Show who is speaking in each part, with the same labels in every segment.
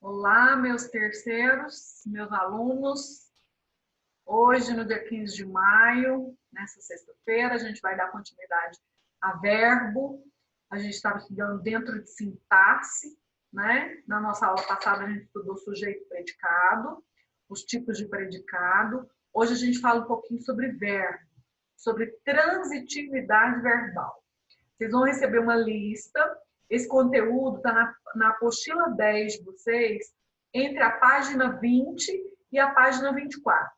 Speaker 1: Olá, meus terceiros, meus alunos. Hoje, no dia 15 de maio, nessa sexta-feira, a gente vai dar continuidade a verbo. A gente estava estudando dentro de sintaxe, né? Na nossa aula passada, a gente estudou sujeito e predicado, os tipos de predicado. Hoje, a gente fala um pouquinho sobre verbo, sobre transitividade verbal. Vocês vão receber uma lista. Esse conteúdo está na apostila 10 de vocês, entre a página 20 e a página 24.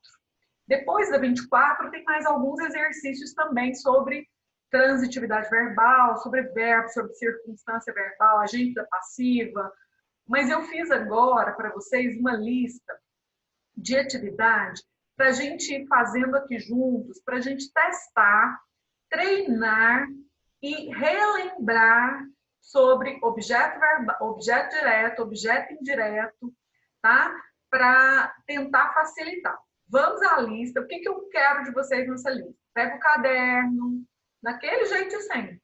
Speaker 1: Depois da 24, tem mais alguns exercícios também sobre transitividade verbal, sobre verbo, sobre circunstância verbal, agente da passiva. Mas eu fiz agora para vocês uma lista de atividade para a gente ir fazendo aqui juntos, para a gente testar, treinar e relembrar sobre objeto verbal, objeto direto, objeto indireto, tá? Para tentar facilitar. Vamos à lista. O que eu quero de vocês nessa lista? Pega o caderno, daquele jeito de sempre.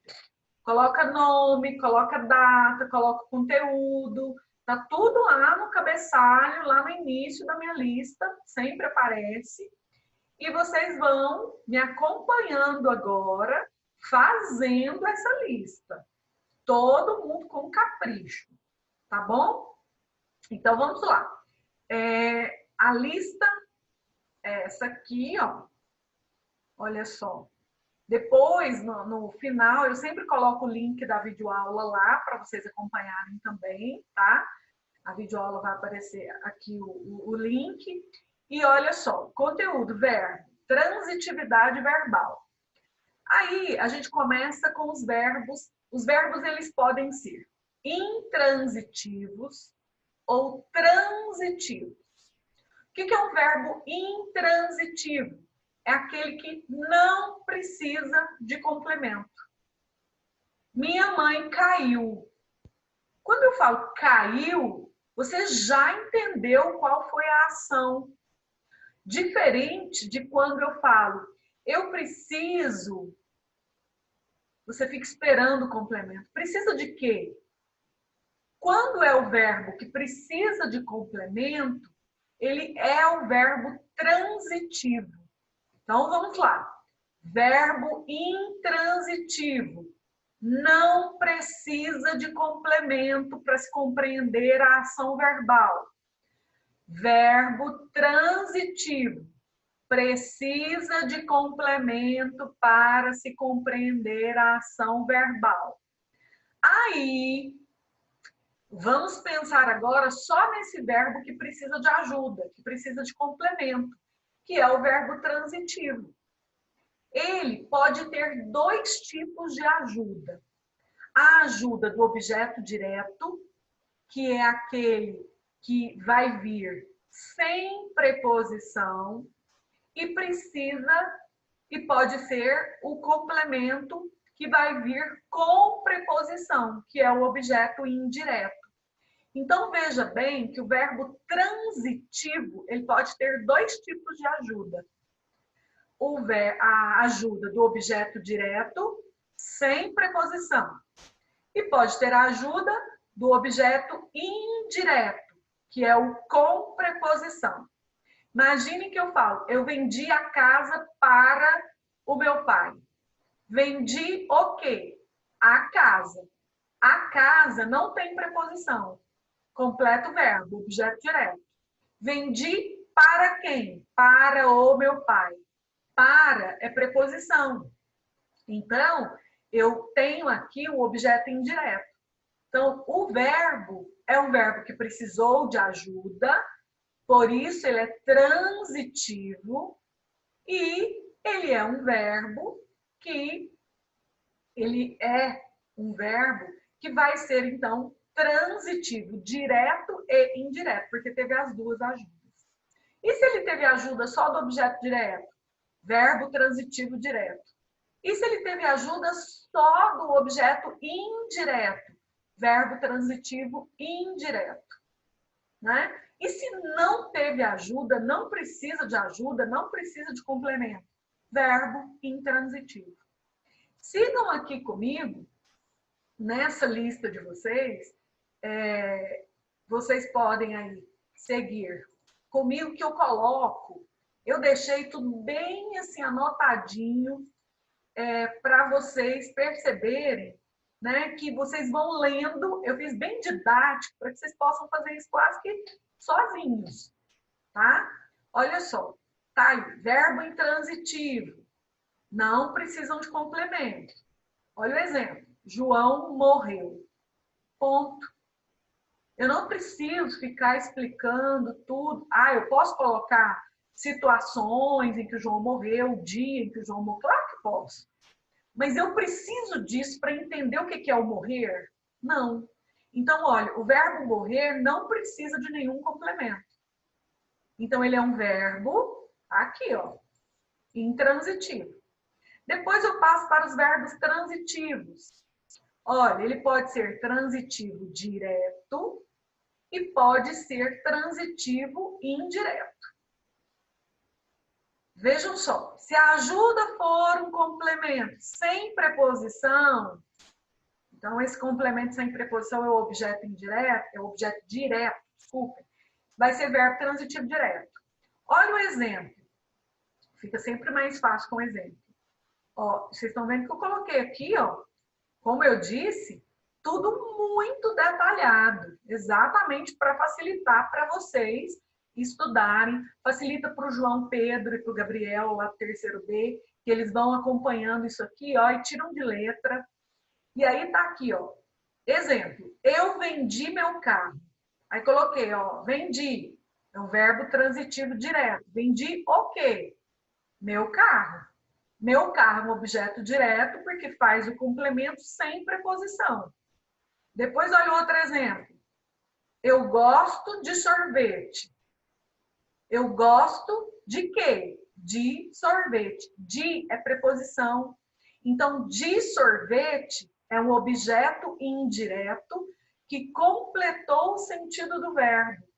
Speaker 1: Coloca nome, coloca data, coloca conteúdo. Tá tudo lá no cabeçalho, lá no início da minha lista, sempre aparece. E vocês vão me acompanhando agora, fazendo essa lista. Todo mundo com capricho, tá bom? Então, vamos lá. A lista é essa aqui, ó. Olha só. Depois, no final, eu sempre coloco o link da videoaula lá para vocês acompanharem também, tá? A videoaula vai aparecer aqui o link. E olha só, conteúdo, verbo, transitividade verbal. Aí, a gente começa com os verbos. Os verbos, eles podem ser intransitivos ou transitivos. O que é um verbo intransitivo? É aquele que não precisa de complemento. Minha mãe caiu. Quando eu falo caiu, você já entendeu qual foi a ação. Diferente de quando eu falo eu preciso, você fica esperando o complemento. Precisa de quê? Quando é o verbo que precisa de complemento, ele é o verbo transitivo. Então, vamos lá. Verbo intransitivo. Não precisa de complemento para se compreender a ação verbal. Verbo transitivo. Precisa de complemento para se compreender a ação verbal. Aí, vamos pensar agora só nesse verbo que precisa de ajuda, que precisa de complemento, que é o verbo transitivo. Ele pode ter dois tipos de ajuda. A ajuda do objeto direto, que é aquele que vai vir sem preposição e precisa e pode ser o complemento que vai vir com preposição, que é o objeto indireto. Então, veja bem que o verbo transitivo, ele pode ter dois tipos de ajuda. A ajuda do objeto direto, sem preposição. E pode ter a ajuda do objeto indireto, que é o com preposição. Imagine que eu falo, eu vendi a casa para o meu pai. Vendi o quê? A casa. A casa não tem preposição. Completo verbo, objeto direto. Vendi para quem? Para o meu pai. Para é preposição. Então, eu tenho aqui o objeto indireto. Então, o verbo é um verbo que precisou de ajuda, por isso ele é transitivo e ele é um verbo que vai ser, então, transitivo, direto e indireto, porque teve as duas ajudas. E se ele teve ajuda só do objeto direto? Verbo transitivo direto. E se ele teve ajuda só do objeto indireto? Verbo transitivo indireto. Né? E se não teve ajuda, não precisa de ajuda, não precisa de complemento? Verbo intransitivo. Sigam aqui comigo, nessa lista de vocês, vocês podem aí seguir comigo que eu coloco. Eu deixei tudo bem assim anotadinho para vocês perceberem, né, que vocês vão lendo. Eu fiz bem didático para que vocês possam fazer isso quase que sozinhos, tá? Olha só, tá aí, verbo intransitivo. Não precisam de complemento. Olha o exemplo. João morreu. Ponto. Eu não preciso ficar explicando tudo. Ah, eu posso colocar situações em que o João morreu, o dia em que o João morreu. Claro que posso. Mas eu preciso disso para entender o que é o morrer? Não. Então, olha, o verbo morrer não precisa de nenhum complemento. Então, ele é um verbo, aqui, ó, intransitivo. Depois eu passo para os verbos transitivos. Olha, ele pode ser transitivo direto e pode ser transitivo indireto. Vejam só, se a ajuda for um complemento sem preposição, então esse complemento sem preposição é o objeto indireto, é o objeto direto, desculpa, vai ser verbo transitivo direto. Olha o exemplo. Fica sempre mais fácil com o exemplo. Ó, vocês estão vendo que eu coloquei aqui, ó, como eu disse, tudo muito detalhado, exatamente para facilitar para vocês estudarem, facilita para o João Pedro e para o Gabriel, lá do terceiro B, que eles vão acompanhando isso aqui, ó, e tiram de letra. E aí tá aqui, ó, exemplo, eu vendi meu carro. Aí coloquei, ó, vendi, é um verbo transitivo direto. Vendi o quê? Meu carro. Meu carro é um objeto direto porque faz o complemento sem preposição. Depois, olha outro exemplo. Eu gosto de sorvete. Eu gosto de quê? De sorvete. De é preposição. Então, de sorvete é um objeto indireto que completou o sentido do verbo.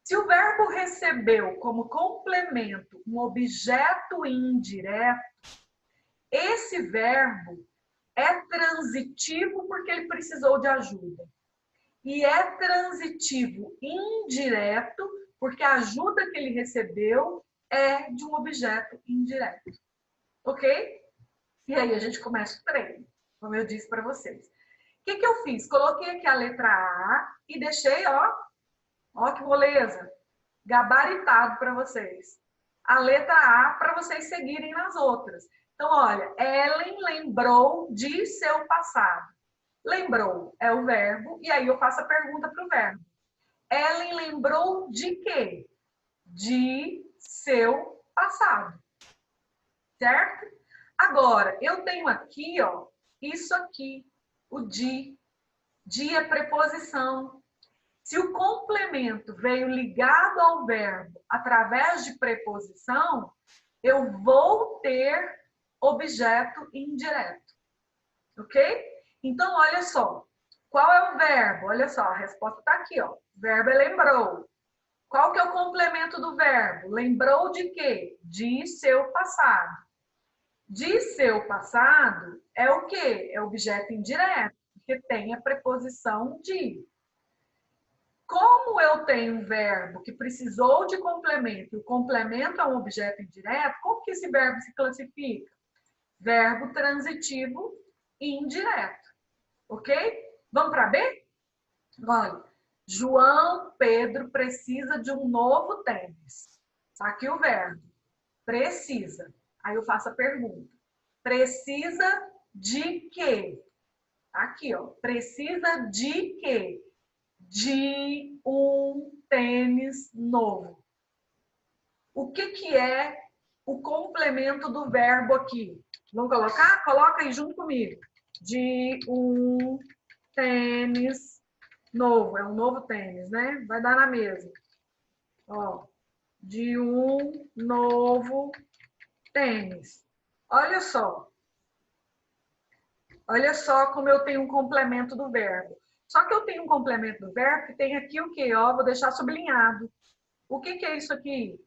Speaker 1: Se o verbo recebeu como complemento um objeto indireto, esse verbo é transitivo porque ele precisou de ajuda. E é transitivo indireto porque a ajuda que ele recebeu é de um objeto indireto. Ok? E aí a gente começa o treino, como eu disse para vocês. O que eu fiz? Coloquei aqui a letra A e deixei, ó que moleza, gabaritado para vocês. A letra A para vocês seguirem nas outras. Então, olha, Ellen lembrou de seu passado. Lembrou é o verbo, e aí eu faço a pergunta para o verbo. Ellen lembrou de quê? De seu passado. Certo? Agora, eu tenho aqui, ó, isso aqui, o de. De é preposição. Se o complemento veio ligado ao verbo através de preposição, eu vou ter objeto indireto. Ok? Então, olha só. Qual é o verbo? Olha só, a resposta está aqui, ó. O verbo é lembrou. Qual que é o complemento do verbo? Lembrou de quê? De seu passado. De seu passado é o quê? É objeto indireto, porque tem a preposição de. Como eu tenho um verbo que precisou de complemento, e o complemento é um objeto indireto, como que esse verbo se classifica? Verbo transitivo indireto. Ok? Vamos para B? Olha, João Pedro precisa de um novo tênis. Tá aqui o verbo. Precisa. Aí eu faço a pergunta. Precisa de quê? Aqui, ó. Precisa de quê? De um tênis novo. O que é o complemento do verbo aqui? Vamos colocar? Coloca aí junto comigo. De um tênis novo. É um novo tênis, né? Vai dar na mesma. Ó, de um novo tênis. Olha só. Olha só como eu tenho um complemento do verbo. Só que eu tenho um complemento do verbo que tem aqui o quê? Ó, vou deixar sublinhado. O que é isso aqui?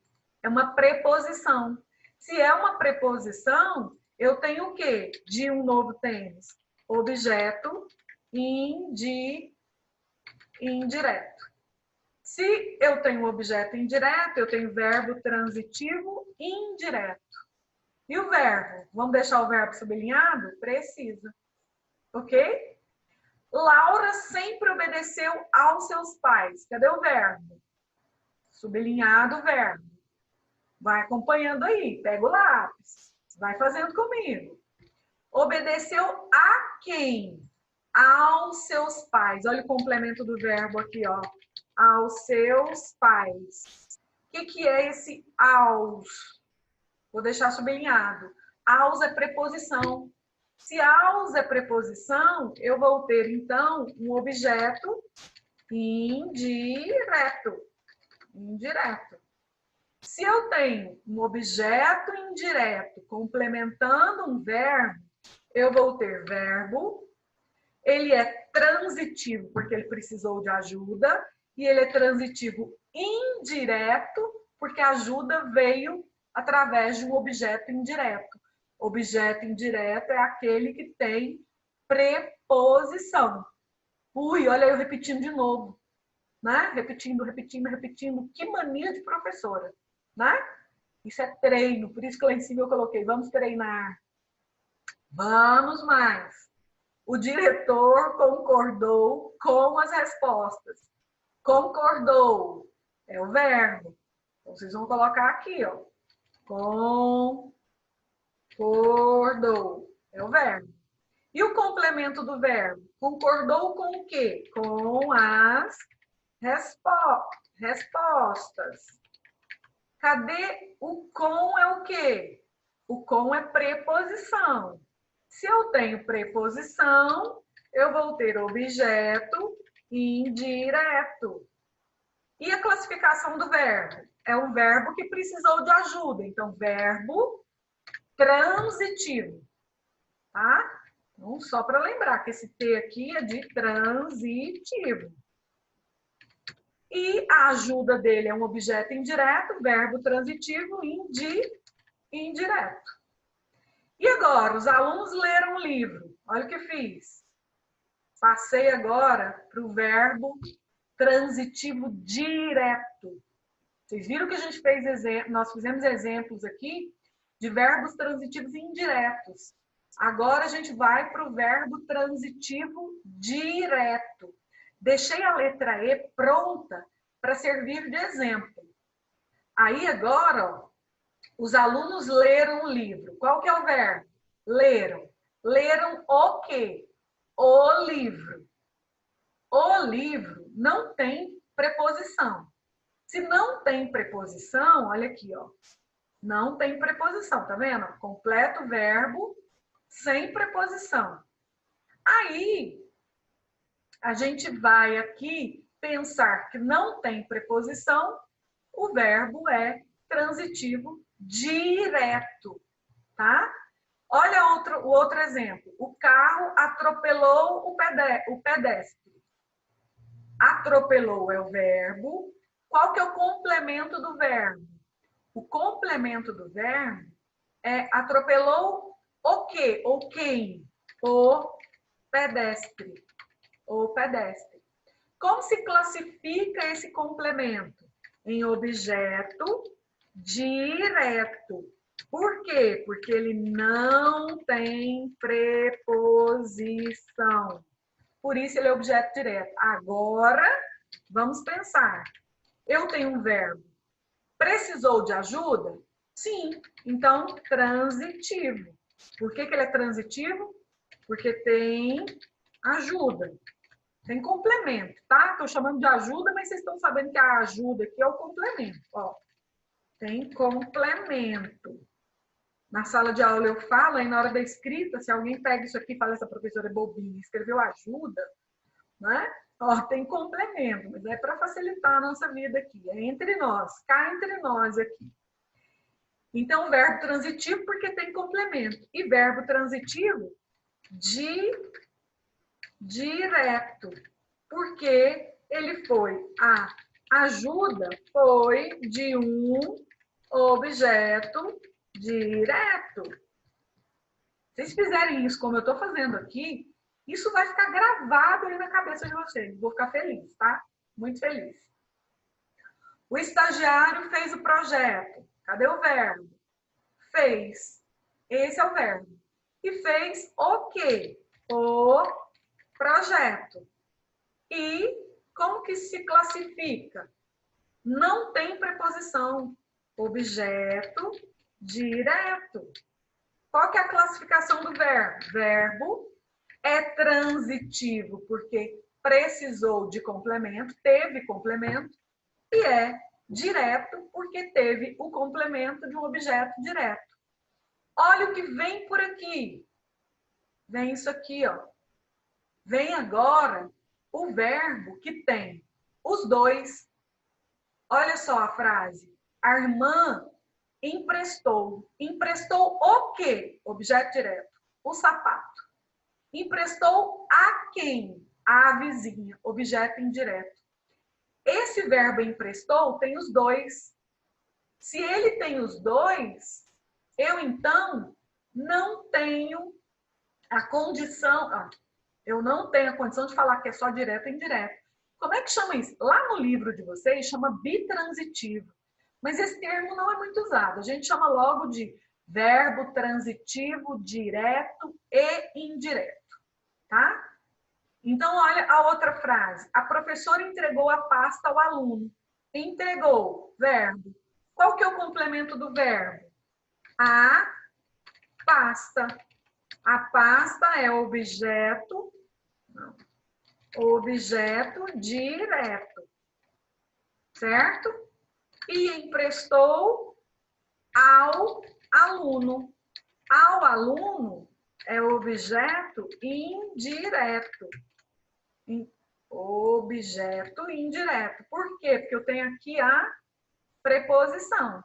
Speaker 1: É uma preposição. Se é uma preposição, eu tenho o quê? De um novo tênis. Objeto indireto. Se eu tenho um objeto indireto, eu tenho verbo transitivo indireto. E o verbo? Vamos deixar o verbo sublinhado? Precisa. Ok? Laura sempre obedeceu aos seus pais. Cadê o verbo? Sublinhado o verbo. Vai acompanhando aí. Pega o lápis. Vai fazendo comigo. Obedeceu a quem? Aos seus pais. Olha o complemento do verbo aqui, ó. Aos seus pais. O que é esse aos? Vou deixar sublinhado. Aos é preposição. Se aos é preposição, eu vou ter, então, um objeto indireto. Indireto. Se eu tenho um objeto indireto complementando um verbo, eu vou ter verbo. Ele é transitivo porque ele precisou de ajuda. E ele é transitivo indireto porque a ajuda veio através de um objeto indireto. Objeto indireto é aquele que tem preposição. Ui, olha eu repetindo de novo. Né? Repetindo, repetindo, repetindo. Que mania de professora. Né? Isso é treino. Por isso que lá em cima eu coloquei, vamos treinar. Vamos mais. O diretor concordou com as respostas. Concordou é o verbo. Então, vocês vão colocar aqui, ó. Concordou é o verbo. E o complemento do verbo? Concordou com o quê? Com as respostas. Cadê o com é o quê? O com é preposição. Se eu tenho preposição, eu vou ter objeto indireto. E a classificação do verbo? É um verbo que precisou de ajuda. Então, verbo transitivo. Tá? Então, só para lembrar que esse T aqui é de transitivo. E a ajuda dele é um objeto indireto, verbo transitivo indireto. E agora, os alunos leram o livro. Olha o que fiz. Passei agora para o verbo transitivo direto. Vocês viram que a gente fez exemplo, nós fizemos exemplos aqui de verbos transitivos indiretos. Agora a gente vai para o verbo transitivo direto. Deixei a letra E pronta para servir de exemplo. Aí agora, ó, os alunos leram o livro. Qual que é o verbo? Leram. Leram o quê? O livro. O livro não tem preposição. Se não tem preposição, olha aqui, ó. Não tem preposição, tá vendo? Completo verbo sem preposição. Aí, a gente vai aqui pensar que não tem preposição, o verbo é transitivo direto, tá? Olha o outro exemplo. O carro atropelou o pedestre. Atropelou é o verbo. Qual que é o complemento do verbo? O complemento do verbo é atropelou o quê? Ou quem? O pedestre. O pedestre. Como se classifica esse complemento? Em objeto direto. Por quê? Porque ele não tem preposição. Por isso ele é objeto direto. Agora, vamos pensar. Eu tenho um verbo. Precisou de ajuda? Sim. Então, transitivo. Por que ele é transitivo? Porque tem ajuda. Tem complemento, tá? Estou chamando de ajuda, mas vocês estão sabendo que a ajuda aqui é o complemento. Ó, tem complemento. Na sala de aula eu falo, aí na hora da escrita, se alguém pega isso aqui e fala, essa professora é bobinha, escreveu ajuda, né? Ó, tem complemento, mas é para facilitar a nossa vida aqui. É entre nós, cá entre nós aqui. Então, verbo transitivo porque tem complemento. E verbo transitivo direto, porque ele foi, a ajuda foi de um objeto direto. Se vocês fizerem isso como eu estou fazendo aqui, isso vai ficar gravado aí na cabeça de vocês. Vou ficar feliz, tá? Muito feliz. O estagiário fez o projeto. Cadê o verbo? Fez. Esse é o verbo. E fez o quê? O projeto. E como que se classifica? Não tem preposição. Objeto direto. Qual que é a classificação do verbo? Verbo é transitivo, porque precisou de complemento, teve complemento, e é direto, porque teve o complemento de um objeto direto. Olha o que vem por aqui. Vem isso aqui, ó. Vem agora o verbo que tem os dois. Olha só a frase. A irmã emprestou. Emprestou o quê? Objeto direto. O sapato. Emprestou a quem? A vizinha. Objeto indireto. Esse verbo emprestou tem os dois. Se ele tem os dois, eu então não tenho a condição, eu não tenho a condição de falar que é só direto e indireto. Como é que chama isso? Lá no livro de vocês chama bitransitivo. Mas esse termo não é muito usado. A gente chama logo de verbo transitivo direto e indireto, tá? Então, olha a outra frase. A professora entregou a pasta ao aluno. Entregou, verbo. Qual que é o complemento do verbo? A pasta. A pasta é objeto, objeto direto, certo? E emprestou ao aluno. Ao aluno é objeto indireto. Objeto indireto. Por quê? Porque eu tenho aqui a preposição.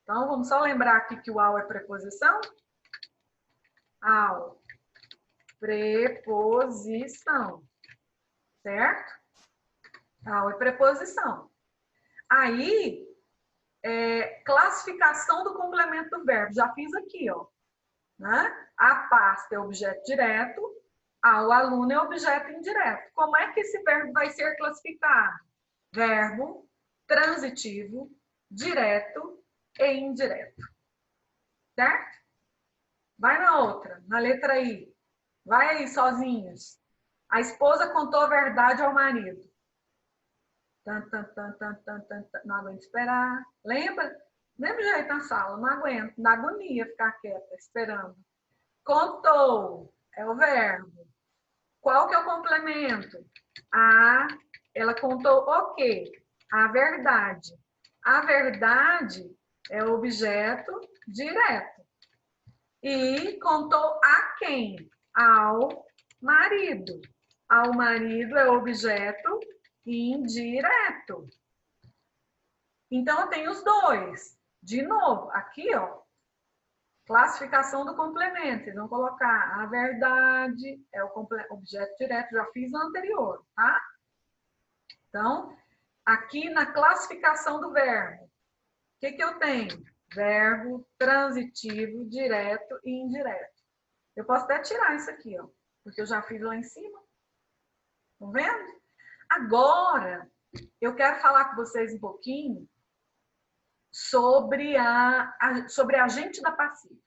Speaker 1: Então, vamos só lembrar aqui que o ao é preposição? Ao. Preposição. Certo? Ao é preposição. Aí, classificação do complemento do verbo. Já fiz aqui, ó. Né? A pasta é objeto direto, ao aluno é objeto indireto. Como é que esse verbo vai ser classificado? Verbo transitivo, direto e indireto. Certo? Vai na outra, na letra I. Vai aí, sozinhos. A esposa contou a verdade ao marido. Não aguento esperar. Lembra? Mesmo jeito na sala, não aguento. Na agonia ficar quieta, esperando. Contou é o verbo. Qual que é o complemento? Ela contou o quê? A verdade. A verdade é o objeto direto. E contou a quem? Ao marido. Ao marido é objeto indireto. Então, eu tenho os dois. De novo, aqui, ó, classificação do complemento. Vocês vão colocar a verdade, é o objeto direto, já fiz no anterior, tá? Então, aqui na classificação do verbo, o que que eu tenho? Verbo transitivo, direto e indireto. Eu posso até tirar isso aqui, ó, porque eu já fiz lá em cima. Estão vendo? Agora, eu quero falar com vocês um pouquinho sobre agente da passiva.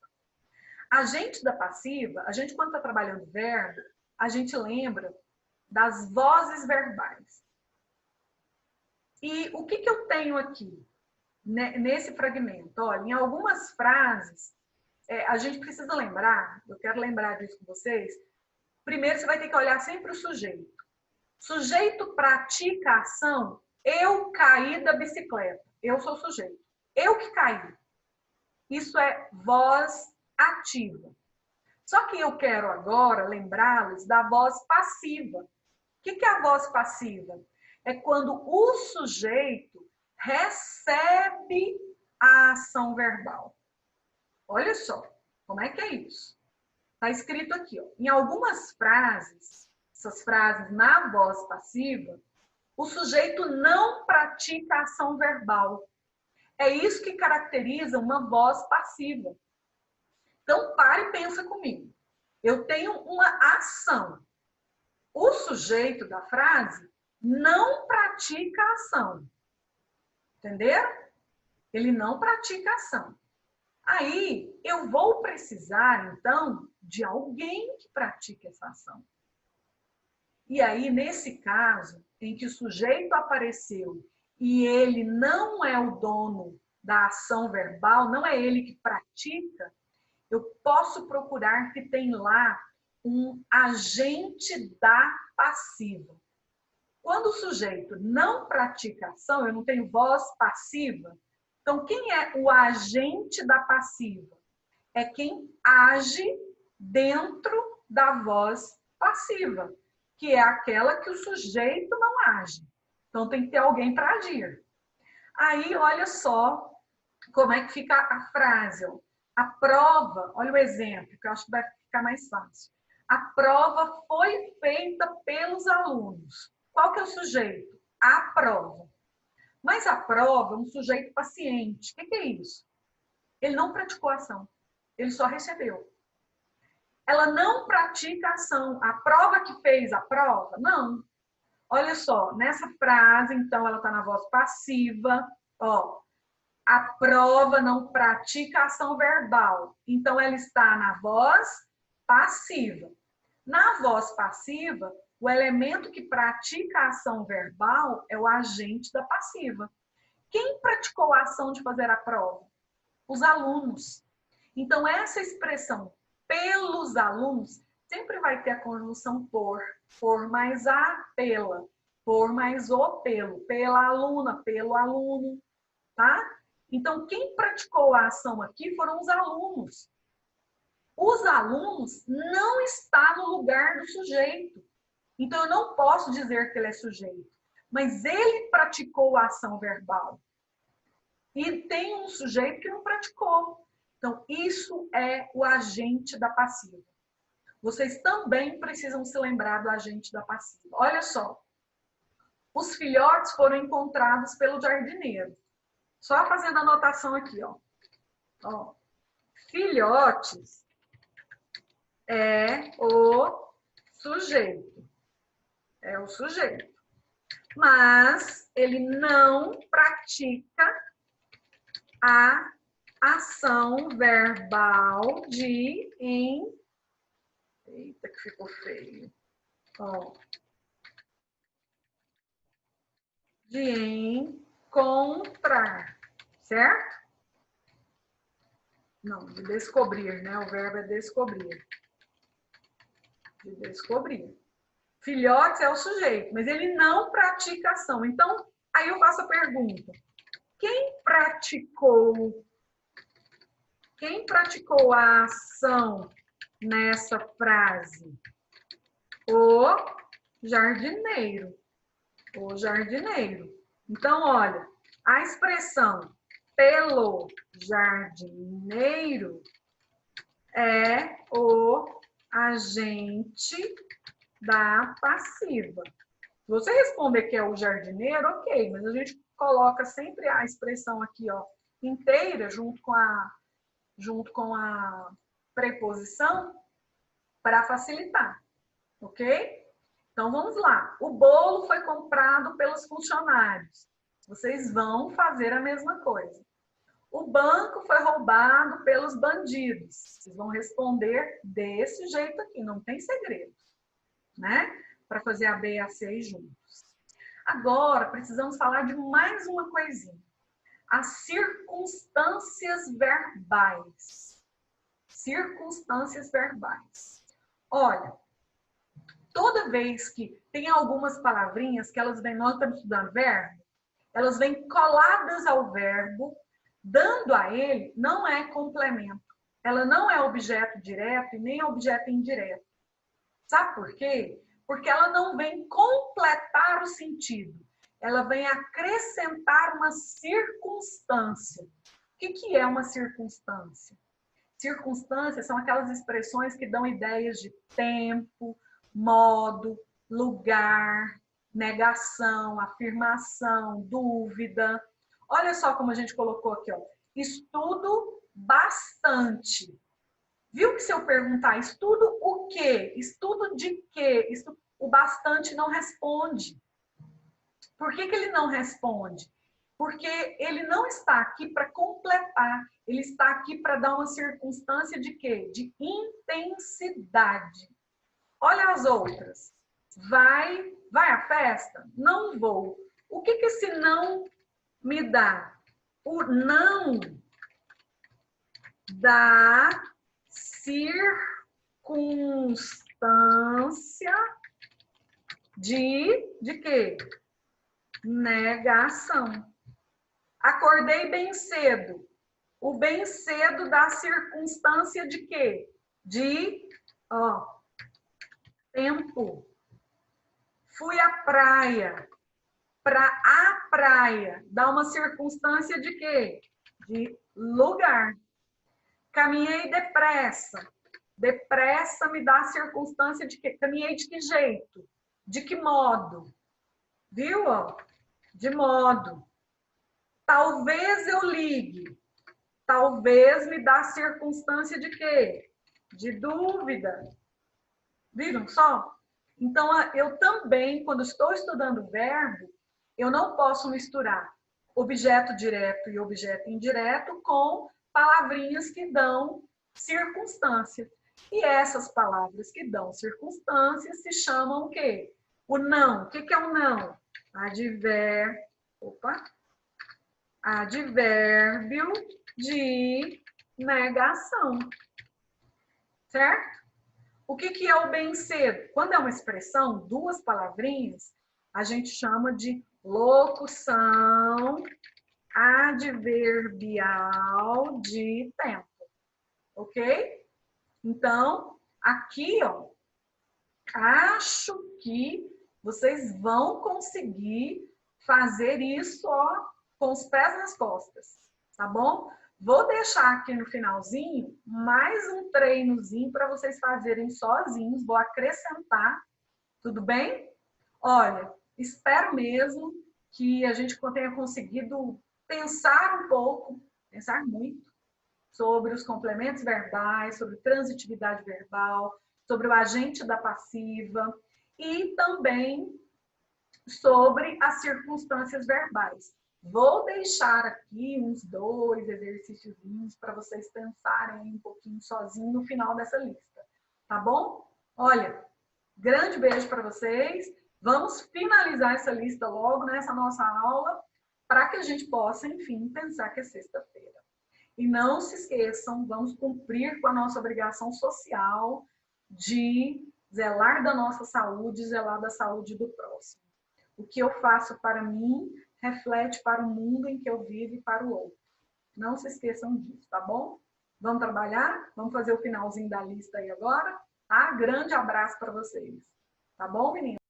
Speaker 1: Agente da passiva, a gente quando está trabalhando verbo, a gente lembra das vozes verbais. E o que eu tenho aqui, nesse fragmento? Olha, em algumas frases, a gente precisa lembrar, eu quero lembrar disso com vocês, primeiro você vai ter que olhar sempre o sujeito. Sujeito pratica a ação, eu caí da bicicleta. Eu sou o sujeito. Eu que caí. Isso é voz ativa. Só que eu quero agora lembrá-los da voz passiva. O que é a voz passiva? É quando o sujeito recebe a ação verbal. Olha só, como é que é isso? Está escrito aqui, ó. Em algumas frases, essas frases na voz passiva, o sujeito não pratica a ação verbal. É isso que caracteriza uma voz passiva. Então, pare e pensa comigo. Eu tenho uma ação. O sujeito da frase não pratica a ação. Entenderam? Ele não pratica ação. Aí, eu vou precisar, então, de alguém que pratique essa ação. E aí, nesse caso, em que o sujeito apareceu e ele não é o dono da ação verbal, não é ele que pratica, eu posso procurar que tem lá um agente da passiva. Quando o sujeito não pratica ação, eu não tenho voz passiva, então quem é o agente da passiva? É quem age dentro da voz passiva, que é aquela que o sujeito não age. Então tem que ter alguém para agir. Aí, olha só como é que fica a frase. Ó. A prova, olha o exemplo, que eu acho que vai ficar mais fácil. A prova foi feita pelos alunos. Qual que é o sujeito? A prova. Mas a prova é um sujeito paciente. O que é isso? Ele não praticou ação. Ele só recebeu. Ela não pratica ação. A prova que fez a prova? Não. Olha só, nessa frase, então, ela está na voz passiva. Ó, a prova não pratica ação verbal. Então, ela está na voz passiva. Na voz passiva, o elemento que pratica a ação verbal é o agente da passiva. Quem praticou a ação de fazer a prova? Os alunos. Então, essa expressão pelos alunos sempre vai ter a conjunção por mais a, pela, por mais o, pela aluna, pelo aluno, tá? Então, quem praticou a ação aqui foram os alunos. Os alunos não estão no lugar do sujeito. Então, eu não posso dizer que ele é sujeito, mas ele praticou a ação verbal. E tem um sujeito que não praticou. Então, isso é o agente da passiva. Vocês também precisam se lembrar do agente da passiva. Olha só. Os filhotes foram encontrados pelo jardineiro. Só fazendo a anotação aqui, ó. Ó. Filhotes é o sujeito. É o sujeito. Mas ele não pratica a ação verbal de Eita, que ficou feio. Ó. De encontrar, certo? Não, de descobrir, né? O verbo é descobrir. De descobrir. Filhotes é o sujeito, mas ele não pratica ação. Então, aí eu faço a pergunta. Quem praticou a ação nessa frase? O jardineiro. O jardineiro. Então, olha, a expressão pelo jardineiro é o agente da passiva. Se você responder que é o jardineiro, ok, mas a gente coloca sempre a expressão aqui, ó, inteira, junto com a preposição, para facilitar, ok? Então, vamos lá. O bolo foi comprado pelos funcionários. Vocês vão fazer a mesma coisa. O banco foi roubado pelos bandidos. Vocês vão responder desse jeito aqui, não tem segredo, né? Para fazer a B e a C juntos. Agora, precisamos falar de mais uma coisinha. As circunstâncias verbais. Circunstâncias verbais. Olha, toda vez que tem algumas palavrinhas que elas vêm, nós estamos estudando verbo, elas vêm coladas ao verbo, dando a ele, não é complemento. Ela não é objeto direto e nem objeto indireto. Sabe por quê? Porque ela não vem completar o sentido. Ela vem acrescentar uma circunstância. O que é uma circunstância? Circunstâncias são aquelas expressões que dão ideias de tempo, modo, lugar, negação, afirmação, dúvida. Olha só como a gente colocou aqui, ó. Estudo bastante. Viu que se eu perguntar estudo o quê? Estudo de quê? O bastante não responde. Por que ele não responde? Porque ele não está aqui para completar, ele está aqui para dar uma circunstância de quê? De intensidade. Olha as outras. Vai à festa? Não vou. O que esse não me dá? O não da circunstância de quê? Negação. Acordei bem cedo. O bem cedo dá circunstância de quê? De tempo. Fui à praia. Para a praia dá uma circunstância de quê? De lugar. Caminhei depressa. Depressa me dá a circunstância de quê? Caminhei de que jeito? De que modo? Viu? De modo. Talvez eu ligue. Talvez me dá circunstância de quê? De dúvida. Viram só? Então, eu também, quando estou estudando verbo, eu não posso misturar objeto direto e objeto indireto com palavrinhas que dão circunstância. E essas palavras que dão circunstância se chamam o quê? O não. O que é o não? Advérbio de negação. Certo? O que é o bem cedo? Quando é uma expressão, duas palavrinhas, a gente chama de locução adverbial de tempo. Ok? Então, aqui, acho que vocês vão conseguir fazer isso, com os pés nas costas, tá bom? Vou deixar aqui no finalzinho mais um treinozinho para vocês fazerem sozinhos. Vou acrescentar, tudo bem? Olha, espero mesmo que a gente tenha conseguido pensar um pouco, pensar muito, sobre os complementos verbais, sobre transitividade verbal, sobre o agente da passiva e também sobre as circunstâncias verbais. Vou deixar aqui uns 2 exercícios para vocês pensarem um pouquinho sozinho no final dessa lista, tá bom? Olha, grande beijo para vocês. Vamos finalizar essa lista logo nessa nossa aula para que a gente possa, enfim, pensar que é sexta-feira. E não se esqueçam, vamos cumprir com a nossa obrigação social de zelar da nossa saúde, zelar da saúde do próximo. O que eu faço para mim reflete para o mundo em que eu vivo e para o outro. Não se esqueçam disso, tá bom? Vamos trabalhar? Vamos fazer o finalzinho da lista aí agora? Tá? Grande abraço para vocês. Tá bom, meninas?